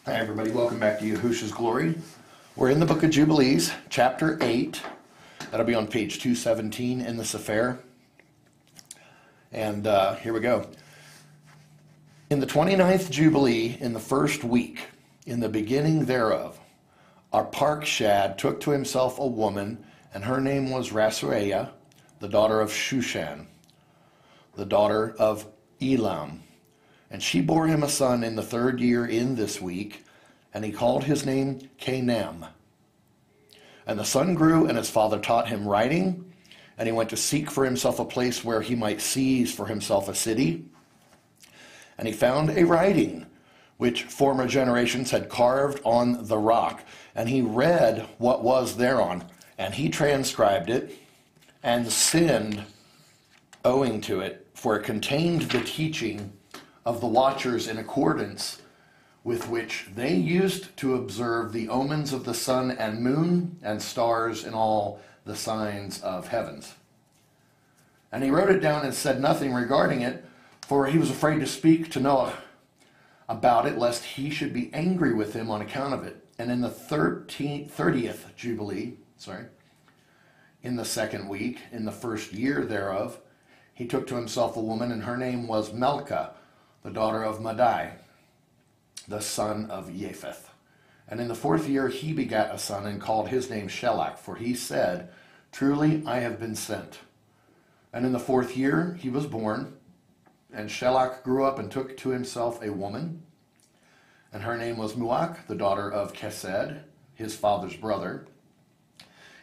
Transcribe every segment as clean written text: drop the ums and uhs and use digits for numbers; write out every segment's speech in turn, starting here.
Hi everybody, welcome back to Yehusha's Glory. We're in the book of Jubilees, chapter 8. That'll be on page 217 in the Sefer. And here we go. In the 29th Jubilee, in the first week, in the beginning thereof, Arpachshad took to himself a woman, and her name was Rasuaiah, the daughter of Shushan, the daughter of Elam. And she bore him a son in the third year in this week, and he called his name Canaan. And the son grew, and his father taught him writing, and he went to seek for himself a place where he might seize for himself a city. And he found a writing which former generations had carved on the rock, and he read what was thereon, and he transcribed it, and sinned owing to it, for it contained the teaching of the watchers in accordance with which they used to observe the omens of the sun and moon and stars and all the signs of heavens. And he wrote it down and said nothing regarding it, for he was afraid to speak to Noah about it, lest he should be angry with him on account of it. And in the 30th Jubilee, in the second week, in the first year thereof, he took to himself a woman, and her name was Melchah, the daughter of Madai, the son of Japheth. And in the fourth year he begat a son, and called his name Shelah, for he said, Truly I have been sent. And in the fourth year he was born, and Shelah grew up and took to himself a woman, and her name was Muach, the daughter of Kesed, his father's brother,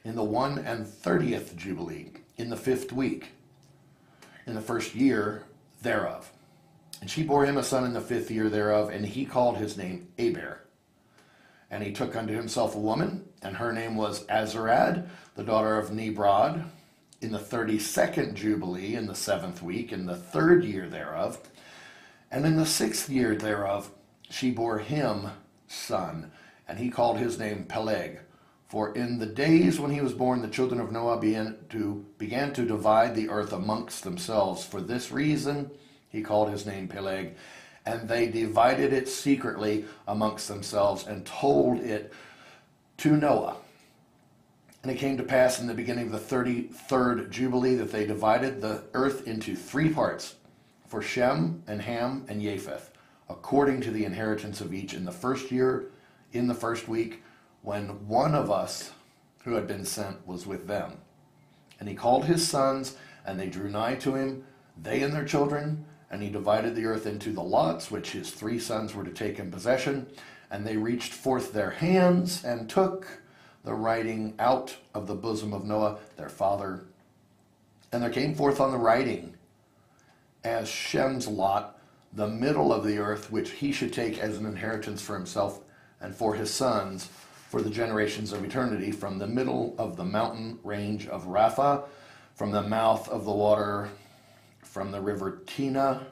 in the 31st Jubilee, in the fifth week, in the first year thereof. And she bore him a son in the fifth year thereof, and he called his name Aber. And he took unto himself a woman, and her name was Azarad, the daughter of Nebrod, in the 32nd Jubilee, in the seventh week, in the third year thereof. And in the sixth year thereof, she bore him son, and he called his name Peleg. For in the days when he was born, the children of Noah began to divide the earth amongst themselves. For this reason he called his name Peleg, and they divided it secretly amongst themselves and told it to Noah. And it came to pass in the beginning of the 33rd Jubilee that they divided the earth into three parts, for Shem and Ham and Japheth, according to the inheritance of each, in the first year, in the first week, when one of us who had been sent was with them. And he called his sons, and they drew nigh to him, they and their children, and he divided the earth into the lots, which his three sons were to take in possession. And they reached forth their hands, and took the writing out of the bosom of Noah, their father. And there came forth on the writing, as Shem's lot, the middle of the earth, which he should take as an inheritance for himself and for his sons, for the generations of eternity, from the middle of the mountain range of Rapha, from the mouth of the water, from the river Tina,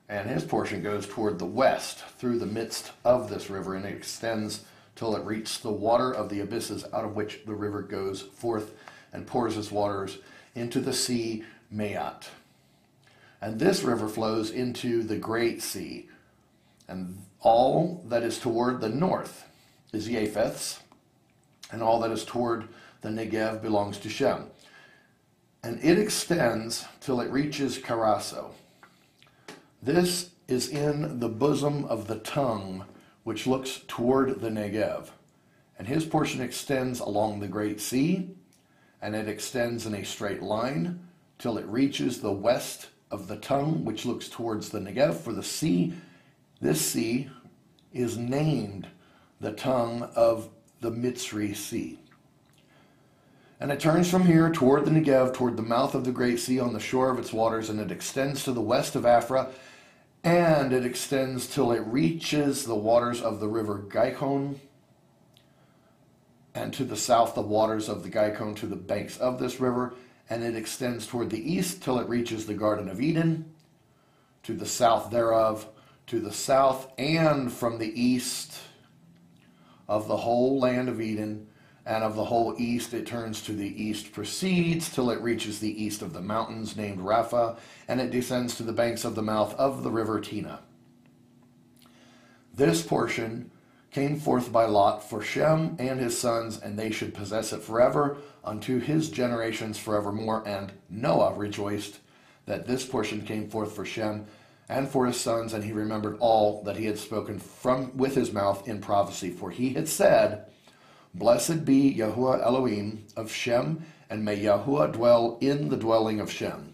and his portion goes toward the west through the midst of this river, and it extends till it reaches the water of the abysses, out of which the river goes forth and pours its waters into the sea Mayat. And this river flows into the great sea, and all that is toward the north is Japheth's, and all that is toward the Negev belongs to Shem. And it extends till it reaches Carasso. This is in the bosom of the tongue, which looks toward the Negev. And his portion extends along the great sea, and it extends in a straight line till it reaches the west of the tongue, which looks towards the Negev. For the sea, this sea, is named the tongue of the Mitzri Sea. And it turns from here toward the Negev, toward the mouth of the great sea on the shore of its waters, and it extends to the west of Afra, and it extends till it reaches the waters of the river Gihon, and to the south the waters of the Gihon to the banks of this river, and it extends toward the east till it reaches the Garden of Eden, to the south thereof, to the south and from the east of the whole land of Eden, and of the whole east it turns to the east, proceeds till it reaches the east of the mountains named Rapha, and it descends to the banks of the mouth of the river Tina. This portion came forth by lot for Shem and his sons, and they should possess it forever unto his generations forevermore. And Noah rejoiced that this portion came forth for Shem and for his sons, and he remembered all that he had spoken from with his mouth in prophecy. For he had said, Blessed be Yahuwah Elohim of Shem, and may Yahuwah dwell in the dwelling of Shem.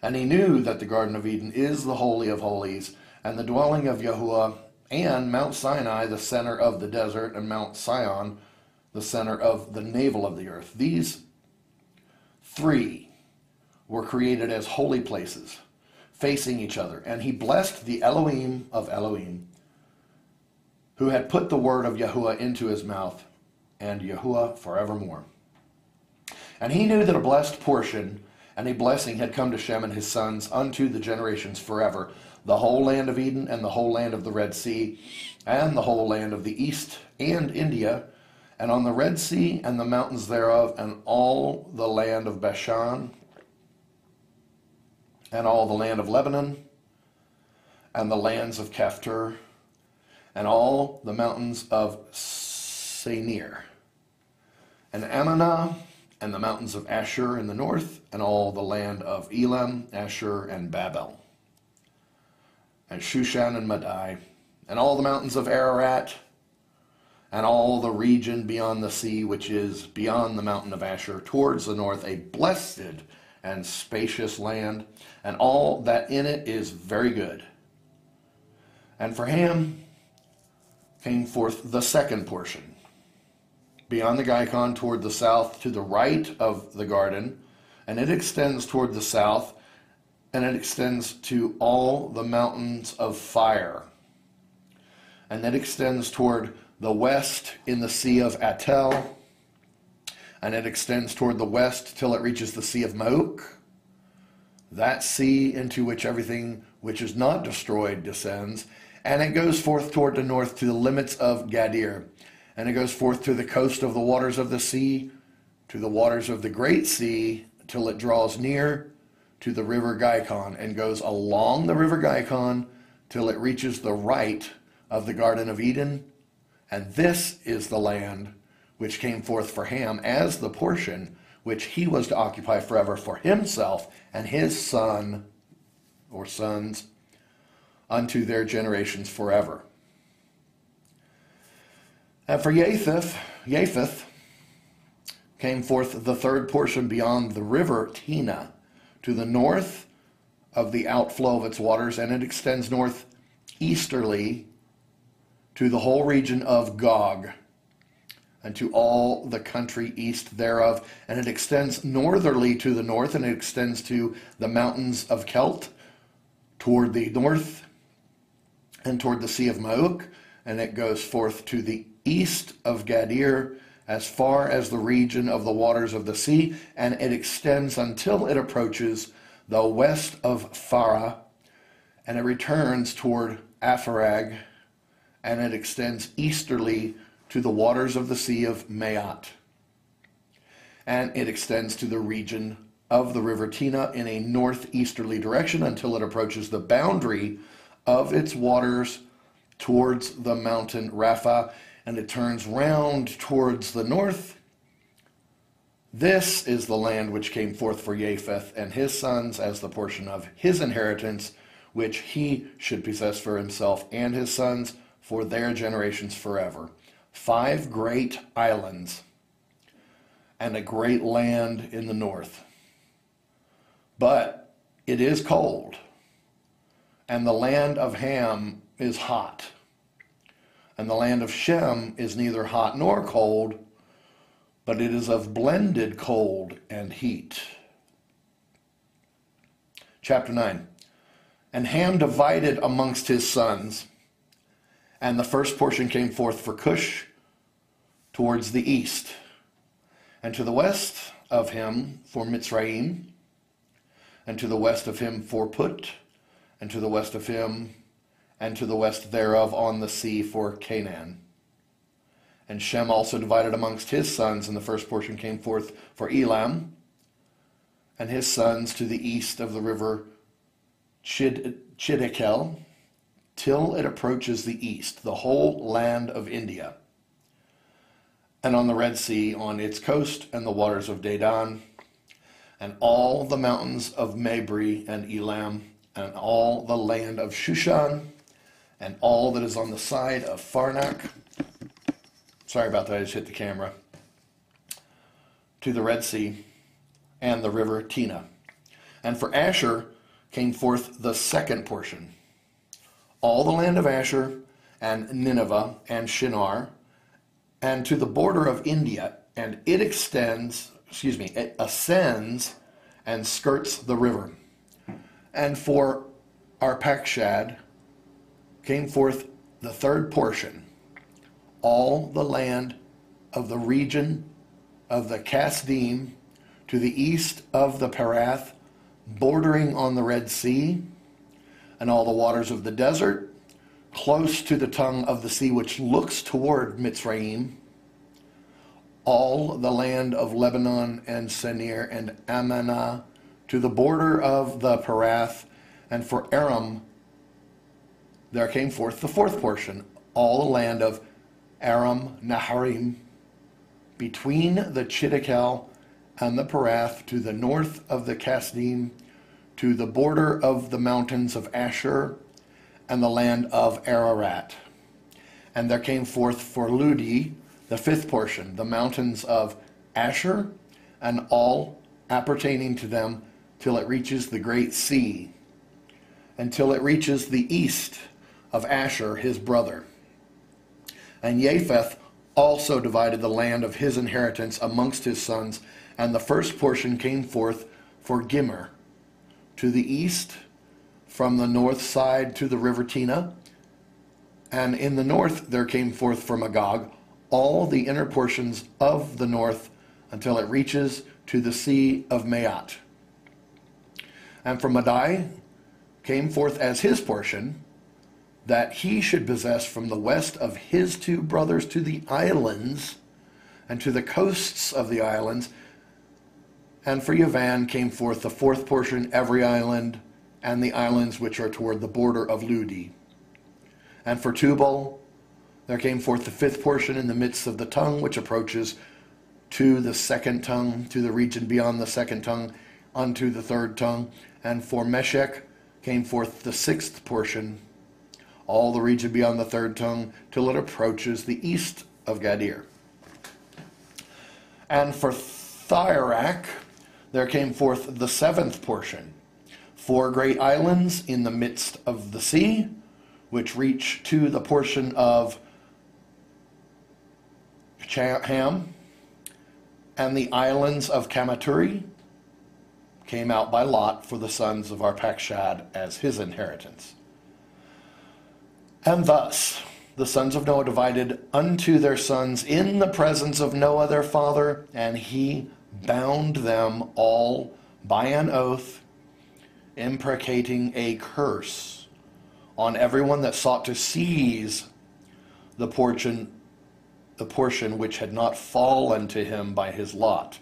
And he knew that the Garden of Eden is the Holy of Holies, and the dwelling of Yahuwah, and Mount Sinai, the center of the desert, and Mount Sion, the center of the navel of the earth. These three were created as holy places, facing each other. And he blessed the Elohim of Elohim, who had put the word of Yahuwah into his mouth, and Yahuwah forevermore. And he knew that a blessed portion and a blessing had come to Shem and his sons unto the generations forever, the whole land of Eden, and the whole land of the Red Sea, and the whole land of the east, and India, and on the Red Sea, and the mountains thereof, and all the land of Bashan, and all the land of Lebanon, and the lands of Caphtor, and all the mountains of Senir, and Ammon, and the mountains of Ashur in the north, and all the land of Elam, Ashur, and Babel, and Shushan and Madai, and all the mountains of Ararat, and all the region beyond the sea, which is beyond the mountain of Ashur, towards the north, a blessed and spacious land, and all that in it is very good. And for Ham came forth the second portion, beyond the Gikon toward the south, to the right of the garden, and it extends toward the south, and it extends to all the mountains of fire. And it extends toward the west in the Sea of Attel, and it extends toward the west till it reaches the Sea of Maok, that sea into which everything which is not destroyed descends, and it goes forth toward the north to the limits of Gadir, and it goes forth to the coast of the waters of the sea, to the waters of the great sea, till it draws near to the river Gikon, and goes along the river Gikon till it reaches the right of the Garden of Eden. And this is the land which came forth for Ham as the portion which he was to occupy forever for himself and his son or sons unto their generations forever. And for Japheth came forth the third portion beyond the river Tina, to the north of the outflow of its waters, and it extends northeasterly to the whole region of Gog, and to all the country east thereof, and it extends northerly to the north, and it extends to the mountains of Kelt toward the north, and toward the Sea of Maok, and it goes forth to the east of Gadir, as far as the region of the waters of the sea, and it extends until it approaches the west of Farah, and it returns toward Apharag, and it extends easterly to the waters of the Sea of Maat, and it extends to the region of the river Tina in a northeasterly direction until it approaches the boundary of its waters towards the mountain Rapha, and it turns round towards the north. This is the land which came forth for Japheth and his sons as the portion of his inheritance, which he should possess for himself and his sons for their generations forever. 5 great islands and a great land in the north. But it is cold, and the land of Ham is hot. And the land of Shem is neither hot nor cold, but it is of blended cold and heat. Chapter 9. And Ham divided amongst his sons, and the first portion came forth for Cush towards the east, and to the west of him for Mitzrayim, and to the west of him for Put, and to the west of him and to the west thereof on the sea for Canaan. And Shem also divided amongst his sons, and the first portion came forth for Elam, and his sons to the east of the river Chiddekel, till it approaches the east, the whole land of India, and on the Red Sea on its coast, and the waters of Dedan, and all the mountains of Mabri and Elam, and all the land of Shushan, and all that is on the side of Farnak. Sorry about that, I just hit the camera. To the Red Sea, and the river Tina. And for Asher came forth the second portion, all the land of Asher, and Nineveh, and Shinar, and to the border of India, and it it ascends and skirts the river. And for Arpachshad came forth the third portion, all the land of the region of the Kasdim, to the east of the Parath, bordering on the Red Sea, and all the waters of the desert, close to the tongue of the sea which looks toward Mitzrayim, all the land of Lebanon and Senir and Ammana, to the border of the Parath, and for Aram there came forth the fourth portion, all the land of Aram Naharim, between the Chiddekel and the Parath, to the north of the Kasdim, to the border of the mountains of Asher, and the land of Ararat. And there came forth for Ludi the fifth portion, the mountains of Asher, and all appertaining to them, till it reaches the great sea, until it reaches the east of Asher his brother. And Japheth also divided the land of his inheritance amongst his sons, and the first portion came forth for Gimmer, to the east, from the north side to the river Tina, and in the north there came forth for Magog all the inner portions of the north, until it reaches to the sea of Maat. And for Madai came forth as his portion, that he should possess from the west of his two brothers to the islands, and to the coasts of the islands. And for Yavan came forth the fourth portion, every island, and the islands which are toward the border of Ludi. And for Tubal there came forth the fifth portion in the midst of the tongue, which approaches to the second tongue, to the region beyond the second tongue, unto the third tongue. And for Meshech came forth the sixth portion, all the region beyond the third tongue, till it approaches the east of Gadir. And for Thyrak there came forth the seventh portion, 4 great islands in the midst of the sea, which reach to the portion of Ham, and the islands of Kamaturi came out by lot for the sons of Arpachshad as his inheritance. And thus the sons of Noah divided unto their sons in the presence of Noah their father, and he bound them all by an oath, imprecating a curse on everyone that sought to seize the portion which had not fallen to him by his lot.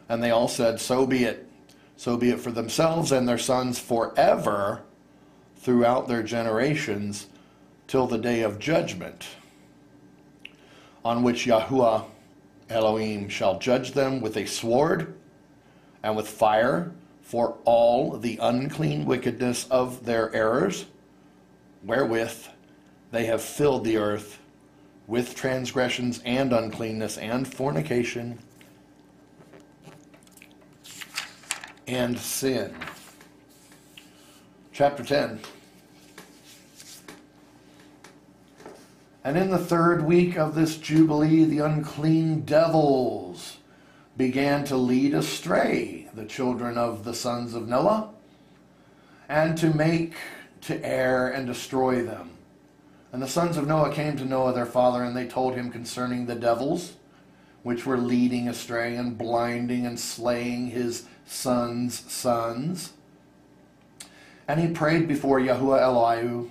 And they all said, so be it for themselves and their sons forever, throughout their generations, till the day of judgment, on which Yahuwah Elohim shall judge them with a sword and with fire for all the unclean wickedness of their errors, wherewith they have filled the earth with transgressions and uncleanness and fornication and sin. Chapter 10. And in the 3rd week of this Jubilee, the unclean devils began to lead astray the children of the sons of Noah, and to make to err and destroy them. And the sons of Noah came to Noah their father, and they told him concerning the devils, which were leading astray and blinding and slaying his sons' sons. And he prayed before Yahuwah Elihu,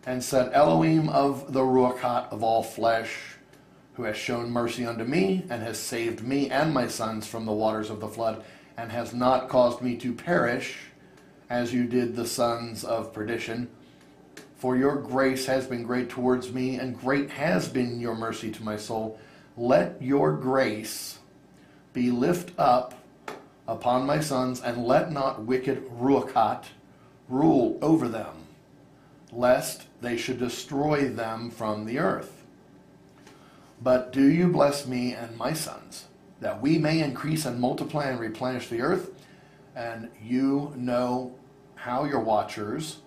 and said, Elohim of the Ruachat of all flesh, who has shown mercy unto me, and has saved me and my sons from the waters of the flood, and has not caused me to perish, as you did the sons of perdition, For your grace has been great towards me, and great has been your mercy to my soul. Let your grace be lift up upon my sons, and let not wicked Ruachat rule over them, lest they should destroy them from the earth. But do you bless me and my sons, that we may increase and multiply and replenish the earth. And you know how your watchers,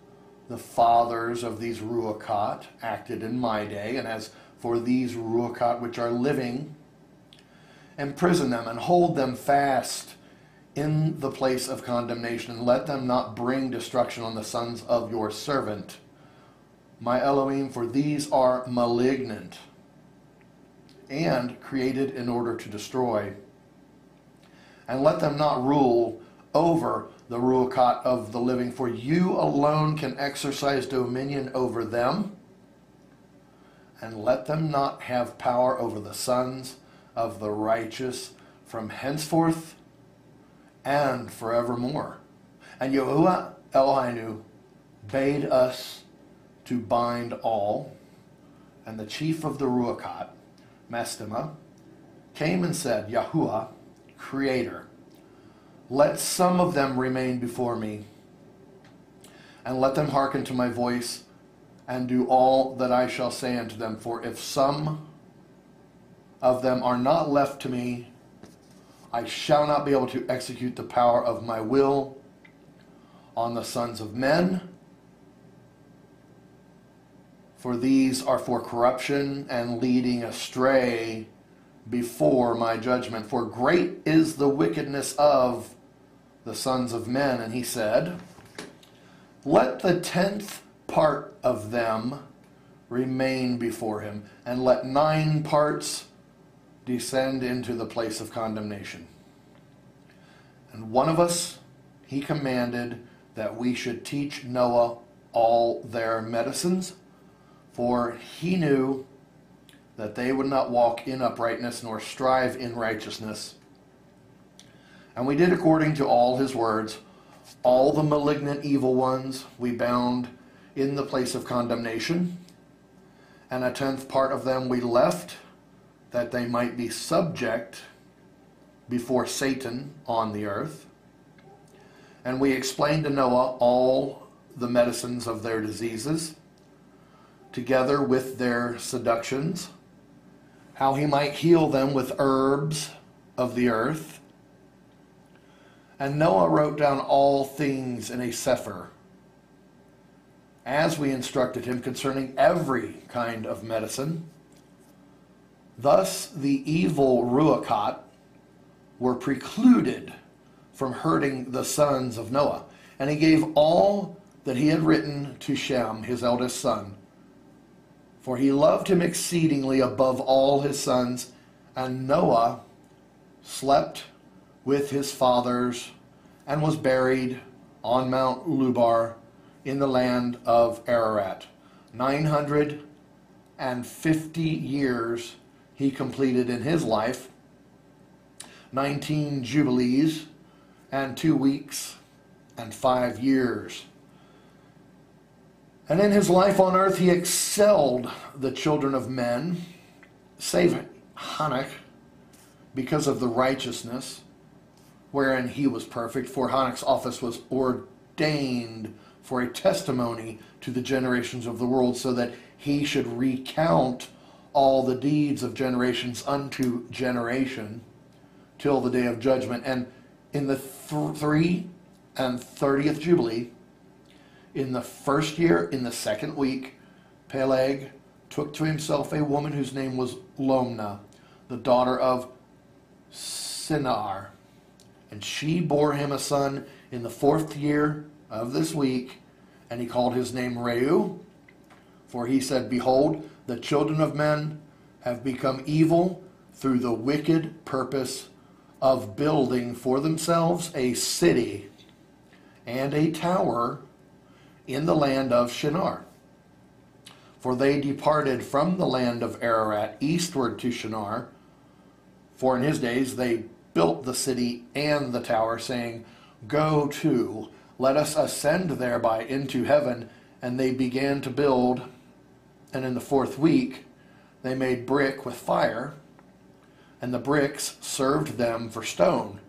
the fathers of these Ruachat, acted in my day. And as for these Ruachat which are living, imprison them and hold them fast in the place of condemnation, and let them not bring destruction on the sons of your servant, my Elohim, for these are malignant and created in order to destroy. And let them not rule over the Ruachat of the living, for you alone can exercise dominion over them. And let them not have power over the sons of the righteous from henceforth and forevermore. And Yahuwah Eloheinu bade us to bind all, and the chief of the Ruachat, Mastema, came and said, Yahuwah, Creator, let some of them remain before me, and let them hearken to my voice, and do all that I shall say unto them. For if some of them are not left to me, I shall not be able to execute the power of my will on the sons of men. For these are for corruption and leading astray before my judgment. For great is the wickedness of the sons of men. And he said, let the 10th part of them remain before him, and let 9 parts descend into the place of condemnation. And one of us he commanded that we should teach Noah all their medicines, for he knew that they would not walk in uprightness nor strive in righteousness. And we did according to all his words. All the malignant evil ones we bound in the place of condemnation, and a 10th part of them we left, that they might be subject before Satan on the earth. And we explained to Noah all the medicines of their diseases, together with their seductions, how he might heal them with herbs of the earth. And Noah wrote down all things in a sefer, as we instructed him concerning every kind of medicine. Thus the evil Ruachat were precluded from hurting the sons of Noah. And he gave all that he had written to Shem, his eldest son. For he loved him exceedingly above all his sons. And Noah slept with his fathers and was buried on Mount Lubar in the land of Ararat. 950 years he completed in his life, 19 Jubilees and 2 weeks and 5 years. And in his life on earth he excelled the children of men, save Hanok, because of the righteousness wherein he was perfect. For Hanok's office was ordained for a testimony to the generations of the world, so that he should recount all the deeds of generations unto generation, till the day of judgment. And in the 33rd Jubilee, in the first year, in the 2nd week, Peleg took to himself a woman whose name was Lomna, the daughter of Sinar. And she bore him a son in the 4th year of this week, and he called his name Reu. For he said, behold, the children of men have become evil through the wicked purpose of building for themselves a city and a tower in the land of Shinar. For they departed from the land of Ararat eastward to Shinar. For in his days they built the city and the tower, saying, go to, let us ascend thereby into heaven, And they began to build, and in the 4th week they made brick with fire, and the bricks served them for stone.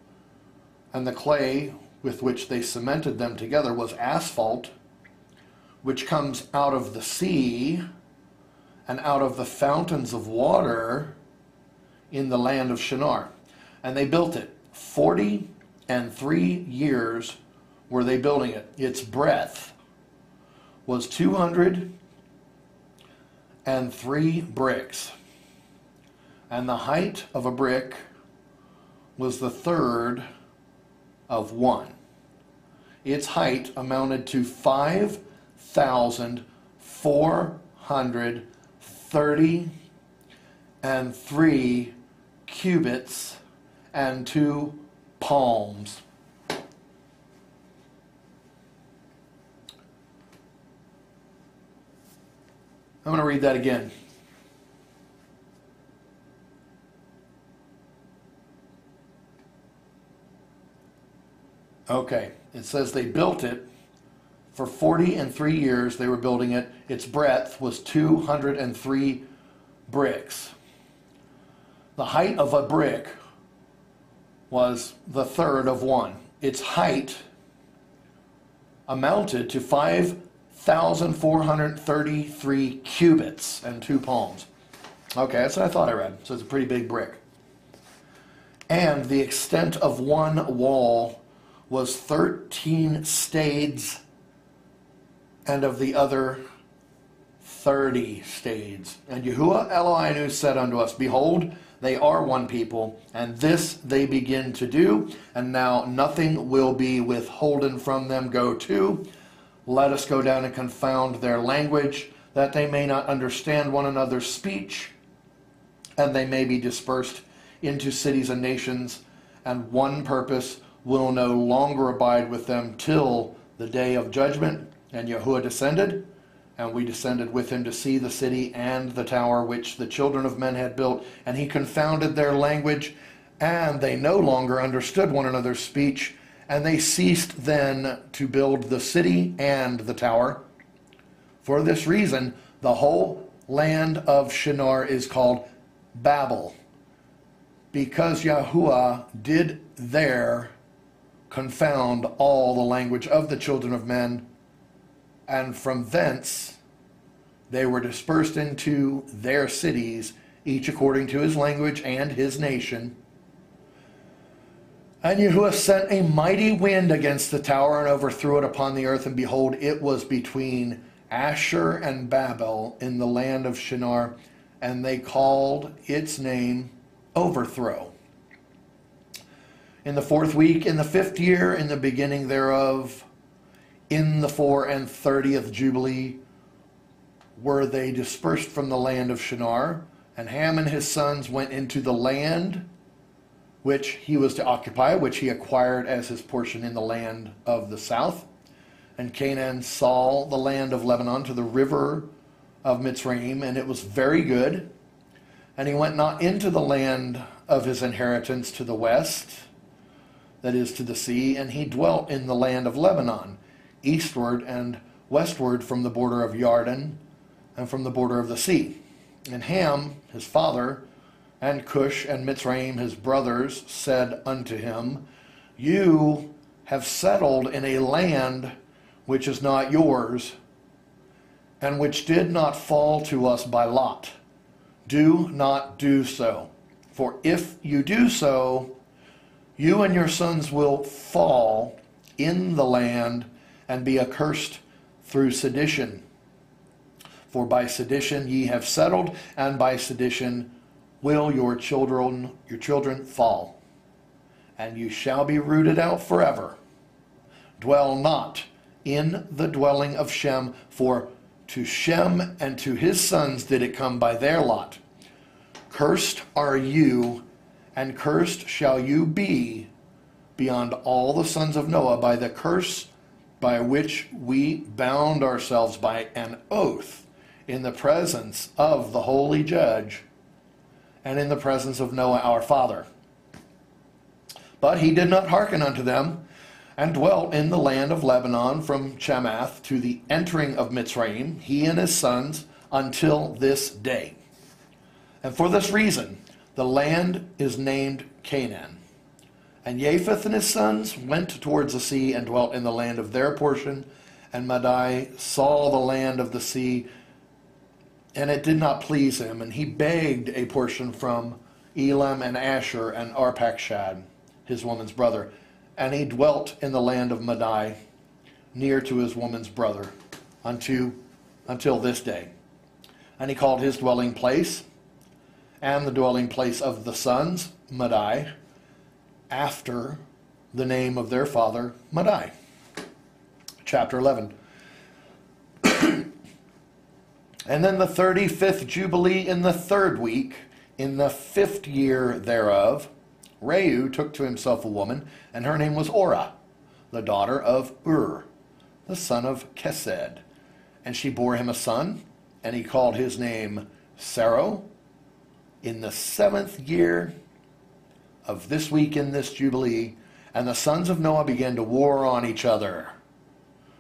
And the clay with which they cemented them together was asphalt, which comes out of the sea and out of the fountains of water in the land of Shinar. And they built it. 43 years were they building it. Its breadth was 203 bricks, and the height of a brick was the third of one. Its height amounted to 5,433 cubits and 2 palms. I'm going to read that again. Okay, it says they built it for 43 years. They were building it. Its breadth was 203 bricks. The height of a brick was the third of one. Its height amounted to 5,433 cubits and 2 palms. Okay, that's what I thought I read. So it's a pretty big brick. And the extent of one wall was 13 stades, and of the other 30 stades. And Yahuwah Eloheinu said unto us, Behold, they are one people, and this they begin to do, and now nothing will be withholden from them. Go to, let us go down and confound their language, that they may not understand one another's speech, and they may be dispersed into cities and nations, and one purpose will no longer abide with them till the day of judgment. And Yahuwah descended, and we descended with him to see the city and the tower which the children of men had built, and he confounded their language, and they no longer understood one another's speech, and they ceased then to build the city and the tower. For this reason, the whole land of Shinar is called Babel, because Yahuwah did there confound all the language of the children of men, and from thence they were dispersed into their cities, each according to his language and his nation. And Yahuwah sent a mighty wind against the tower and overthrew it upon the earth, and behold, it was between Asher and Babel in the land of Shinar, and they called its name Overthrow. In the 4th week, in the 5th year, in the beginning thereof, in the 34th Jubilee, were they dispersed from the land of Shinar, and Ham and his sons went into the land which he was to occupy, which he acquired as his portion in the land of the south. And Canaan saw the land of Lebanon to the river of Mitzrayim, and it was very good. And he went not into the land of his inheritance to the west, that is to the sea, and he dwelt in the land of Lebanon, eastward and westward from the border of Jordan and from the border of the sea. And Ham, his father, and Cush and Mitzrayim, his brothers, said unto him, You have settled in a land which is not yours, and which did not fall to us by lot. Do not do so. For if you do so, you and your sons will fall in the land and be accursed through sedition. For by sedition ye have settled, and by sedition will your children fall. And you shall be rooted out forever. Dwell not in the dwelling of Shem, for to Shem and to his sons did it come by their lot. Cursed are you, and cursed shall you be beyond all the sons of Noah by the curse by which we bound ourselves by an oath in the presence of the holy judge and in the presence of Noah our father. But he did not hearken unto them, and dwelt in the land of Lebanon from Chamath to the entering of Mitzrayim, he and his sons, until this day. And for this reason, the land is named Canaan. And Japheth and his sons went towards the sea and dwelt in the land of their portion. And Madai saw the land of the sea, and it did not please him. And he begged a portion from Elam and Asher and Arpachshad, his woman's brother. And he dwelt in the land of Madai, near to his woman's brother, until this day. And he called his dwelling place, and the dwelling place of the sons, Madai, after the name of their father, Madai. Chapter 11. And then the 35th Jubilee in the 3rd week, in the 5th year thereof, Reu took to himself a woman, and her name was Orah, the daughter of Ur, the son of Kesed. And she bore him a son, and he called his name Sarai. In the 7th year of this week in this Jubilee, and the sons of Noah began to war on each other,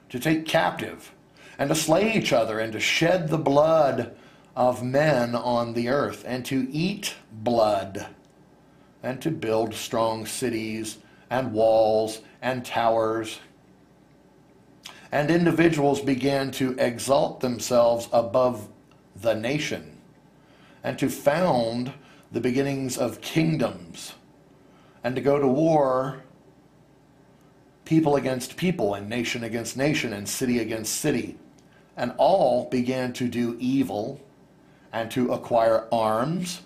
to take captive, and to slay each other, and to shed the blood of men on the earth, and to eat blood, and to build strong cities, and walls, and towers. And individuals began to exalt themselves above the nation, and to found the beginnings of kingdoms, and to go to war, people against people, and nation against nation, and city against city. And all began to do evil, and to acquire arms,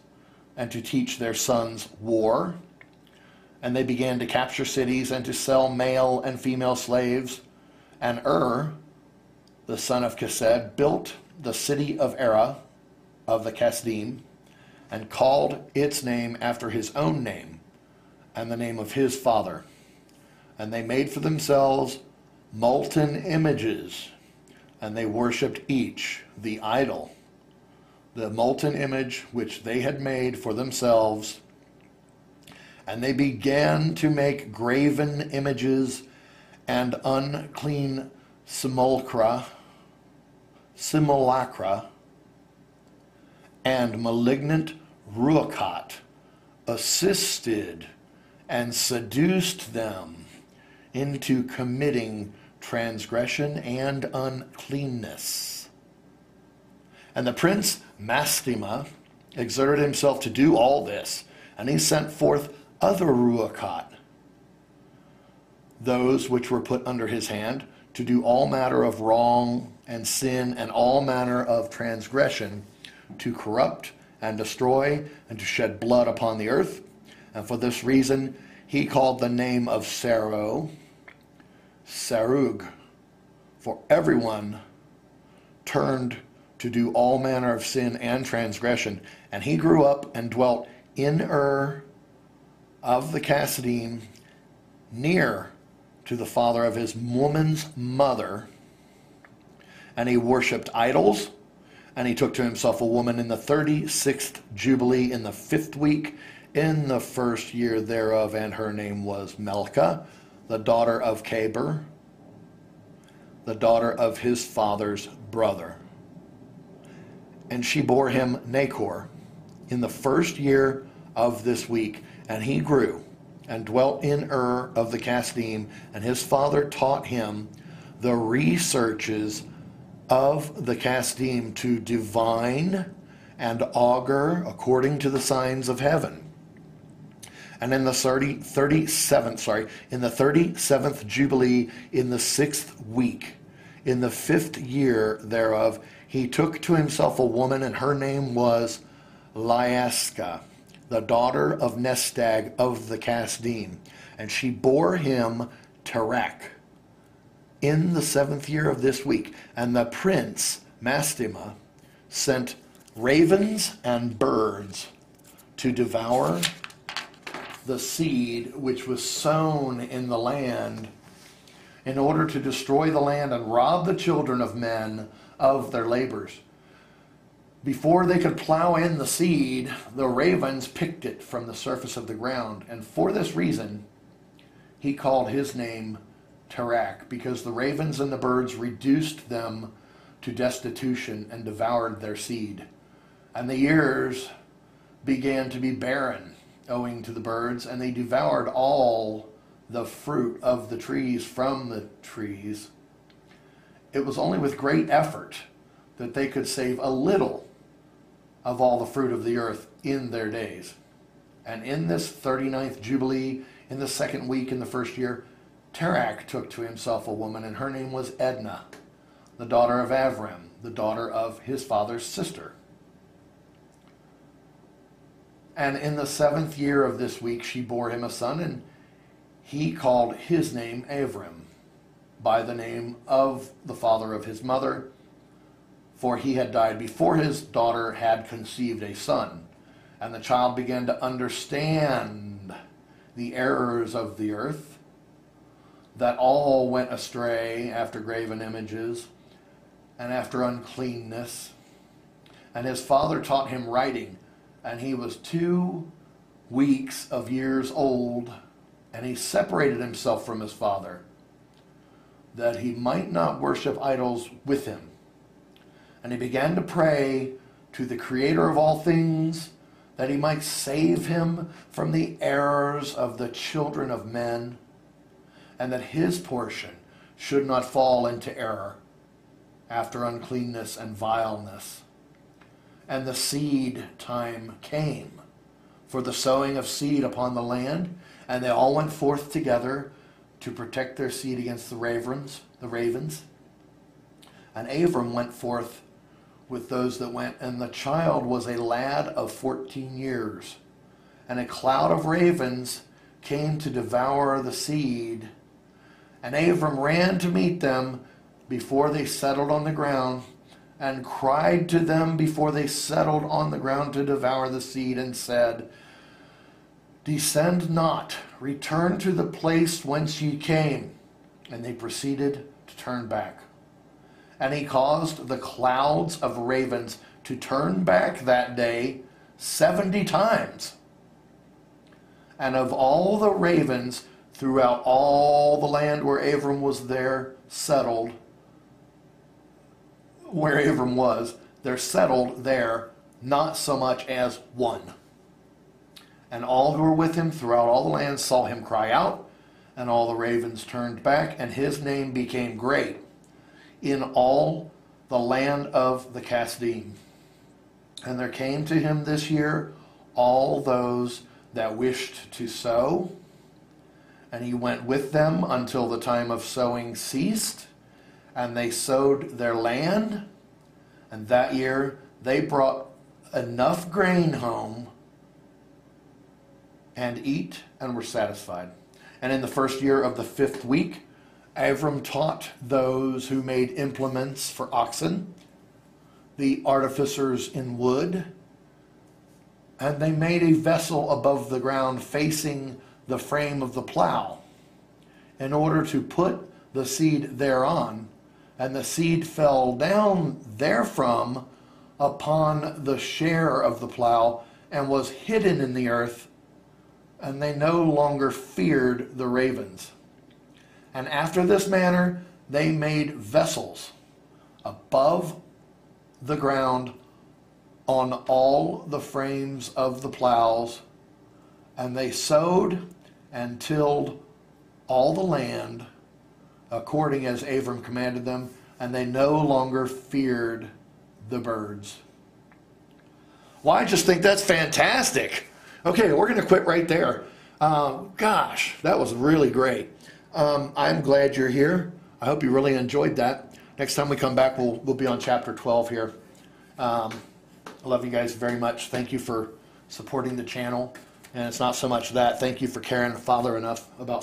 and to teach their sons war. And they began to capture cities, and to sell male and female slaves. And the son of Kesed, built the city of Era of the Kasdim, and called its name after his own name, and the name of his father. And they made for themselves molten images, and they worshipped each the idol, the molten image which they had made for themselves. And they began to make graven images and unclean simulacra, and malignant ruachat assisted and seduced them into committing transgression and uncleanness. And the prince Mastema exerted himself to do all this, and he sent forth other ruachat, those which were put under his hand, to do all manner of wrong and sin and all manner of transgression, to corrupt and destroy and to shed blood upon the earth. And for this reason he called the name of Sarug, for everyone turned to do all manner of sin and transgression. And he grew up and dwelt in of the Kasdim, near to the father of his woman's mother. And he worshipped idols, and he took to himself a woman in the 36th Jubilee in the 5th week, in the 1st year thereof, and her name was Melka, the daughter of Caber, the daughter of his father's brother. And she bore him Nachor in the 1st year of this week, and he grew and dwelt in of the Kasdim, and his father taught him the researches of the Kasdim to divine and augur according to the signs of heaven. And in the 37th Jubilee, in the 6th week, in the 5th year thereof, he took to himself a woman, and her name was Liaska, the daughter of Nestag of the Kasdim. And she bore him Terach in the 7th year of this week. And the prince Mastema sent ravens and birds to devour the seed which was sown in the land, in order to destroy the land and rob the children of men of their labors. Before they could plow in the seed, the ravens picked it from the surface of the ground. And for this reason, he called his name Terak, because the ravens and the birds reduced them to destitution and devoured their seed. And the years began to be barren, owing to the birds, and they devoured all the fruit of the trees from the trees. It was only with great effort that they could save a little of all the fruit of the earth in their days. And in this 39th Jubilee, in the second week in the first year, Terak took to himself a woman, and her name was Edna, the daughter of Avram, the daughter of his father's sister. And in the 7th year of this week, she bore him a son, and he called his name Avram, by the name of the father of his mother, for he had died before his daughter had conceived a son. And the child began to understand the errors of the earth, that all went astray after graven images and after uncleanness. And his father taught him writing, and he was 2 weeks of years old, and he separated himself from his father, that he might not worship idols with him. And he began to pray to the Creator of all things, that he might save him from the errors of the children of men, and that his portion should not fall into error after uncleanness and vileness. And the seed time came for the sowing of seed upon the land, and they all went forth together to protect their seed against the ravens. And Abram went forth with those that went, and the child was a lad of 14 years. And a cloud of ravens came to devour the seed. And Abram ran to meet them before they settled on the ground, and cried to them before they settled on the ground to devour the seed, and said, "Descend not, return to the place whence ye came." And they proceeded to turn back. And he caused the clouds of ravens to turn back that day 70 times. And of all the ravens throughout all the land where Abram was there settled, where Abram was, there settled there not so much as one. And all who were with him throughout all the land saw him cry out, and all the ravens turned back, and his name became great in all the land of the Kasdim. And there came to him this year all those that wished to sow, and he went with them until the time of sowing ceased, and they sowed their land, and that year they brought enough grain home and eat and were satisfied. And in the first year of the 5th week, Abram taught those who made implements for oxen, the artificers in wood, and they made a vessel above the ground facing the frame of the plow, in order to put the seed thereon, and the seed fell down therefrom upon the share of the plow, and was hidden in the earth, and they no longer feared the ravens. And after this manner they made vessels above the ground on all the frames of the plows, and they sowed and tilled all the land according as Abram commanded them, and they no longer feared the birds. Well, I just think that's fantastic. Okay, we're going to quit right there. Gosh, that was really great. I'm glad you're here. I hope you really enjoyed that. Next time we come back, we'll be on chapter 12 here. I love you guys very much. Thank you for supporting the channel. And it's not so much that. Thank you for caring about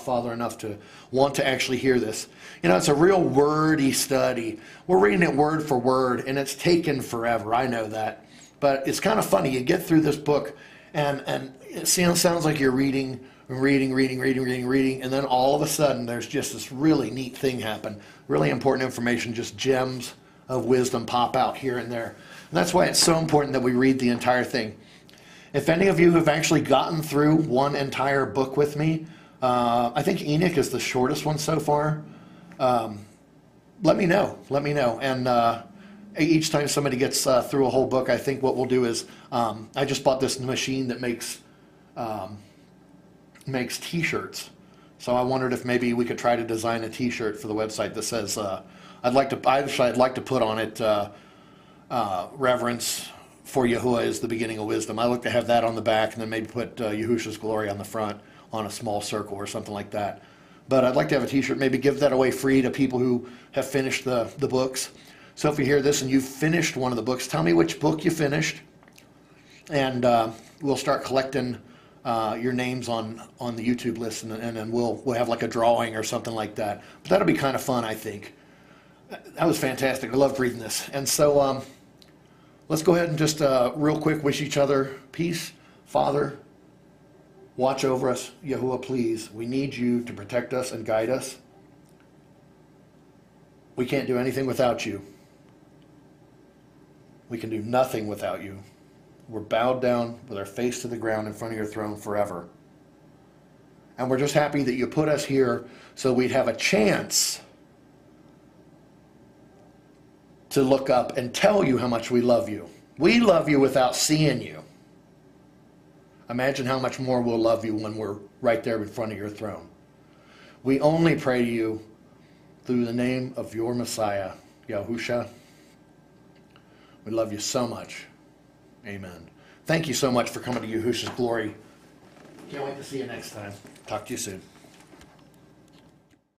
Father enough to want to actually hear this. You know, it's a real wordy study. We're reading it word for word, and it's taken forever. I know that. But it's kind of funny. You get through this book, and it sounds like you're reading, and then all of a sudden there's just this really neat thing happen. Really important information, just gems of wisdom pop out here and there. And that's why it's so important that we read the entire thing. If any of you have actually gotten through one entire book with me, I think Enoch is the shortest one so far. let me know. Let me know. And each time somebody gets through a whole book, I think what we'll do is I just bought this machine that makes T-shirts. So I wondered if maybe we could try to design a T-shirt for the website that says I'd like to put on it reverence for Yahuwah is the beginning of wisdom. I like to have that on the back, and then maybe put Yehusha's glory on the front on a small circle or something like that. But I'd like to have a T-shirt, maybe give that away free to people who have finished the books. So if you hear this and you've finished one of the books, tell me which book you finished, and we'll start collecting your names on the YouTube list, and then we'll have like a drawing or something like that. But that'll be kind of fun, I think. That was fantastic. I loved reading this. And so let's go ahead and just real quick wish each other peace. Father, watch over us. Yahuwah, please. We need you to protect us and guide us. We can't do anything without you. We can do nothing without you. We're bowed down with our face to the ground in front of your throne forever. And we're just happy that you put us here so we'd have a chance to look up and tell you how much we love you. We love you without seeing you. Imagine how much more we'll love you when we're right there in front of your throne. We only pray to you through the name of your Messiah, Yehusha. We love you so much. Amen. Thank you so much for coming to Yehusha's Glory. Can't wait to see you next time. Talk to you soon.